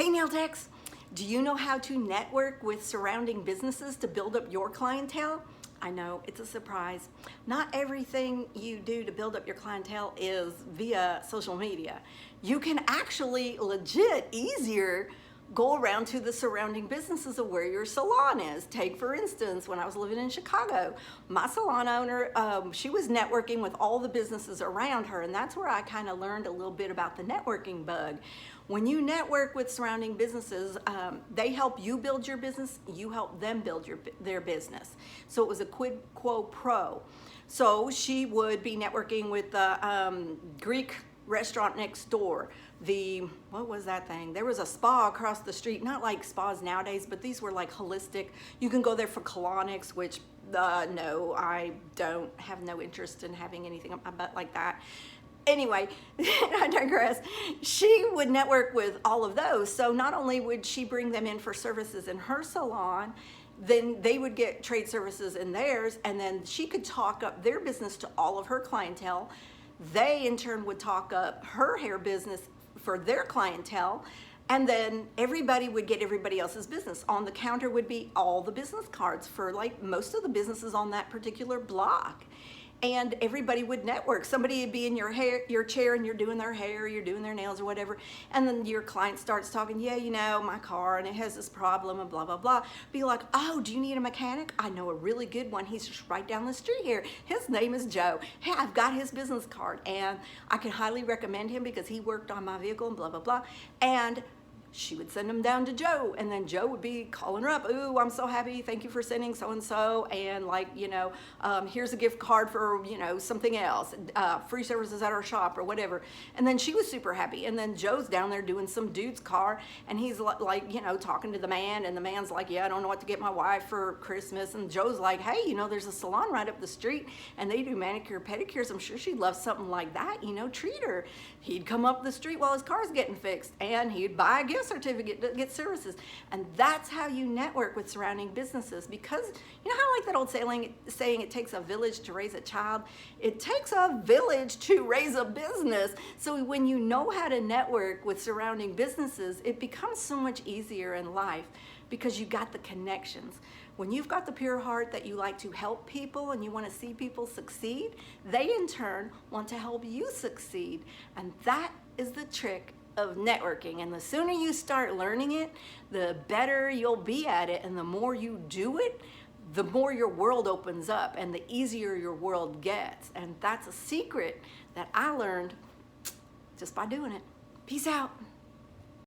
Hey nail techs, do you know how to network with surrounding businesses to build up your clientele? I know, it's a surprise. Not everything you do to build up your clientele is via social media. You can actually legit easier go around to the surrounding businesses of where your salon is. Take for instance, when I was living in Chicago, my salon owner, she was networking with all the businesses around her, and that's where I kind of learned a little bit about the networking bug. When you network with surrounding businesses, they help you build your business, you help them build their business. So it was a quid quo pro. So she would be networking with the Greek restaurant next door. What was that thing? There was a spa across the street, not like spas nowadays, but these were like holistic. You can go there for colonics, which no, I don't have no interest in having anything on my butt like that. Anyway, I digress. She would network with all of those. So not only would she bring them in for services in her salon, then they would get trade services in theirs, and then she could talk up their business to all of her clientele. They in turn would talk up her hair business for their clientele, and then everybody would get everybody else's business. On the counter would be all the business cards for like most of the businesses on that particular block. And everybody would network. Somebody would be in your chair and you're doing their hair, you're doing their nails or whatever. And then your client starts talking, yeah, you know, my car and it has this problem and blah, blah, blah. Be like, oh, do you need a mechanic? I know a really good one. He's just right down the street here. His name is Joe. Hey, I've got his business card and I can highly recommend him because he worked on my vehicle and blah, blah, blah. And she would send them down to Joe, and then Joe would be calling her up. Ooh, I'm so happy. Thank you for sending so-and-so. And like, you know, here's a gift card for, you know, something else, free services at our shop or whatever. And then she was super happy. And then Joe's down there doing some dude's car, and he's like, you know, talking to the man, and the man's like, yeah, I don't know what to get my wife for Christmas. And Joe's like, hey, you know, there's a salon right up the street, and they do manicure, pedicures. I'm sure she'd love something like that, you know, treat her. He'd come up the street while his car's getting fixed, and he'd buy a gift certificate to get services. And that's how you network with surrounding businesses, because you know how like that old saying it takes a village to raise a child? It takes a village to raise a business. So when you know how to network with surrounding businesses, it becomes so much easier in life because you got the connections. When you've got the pure heart that you like to help people and you want to see people succeed, they in turn want to help you succeed. And that is the trick of networking. And the sooner you start learning it, the better you'll be at it. And the more you do it, the more your world opens up and the easier your world gets. And that's a secret that I learned just by doing it. Peace out.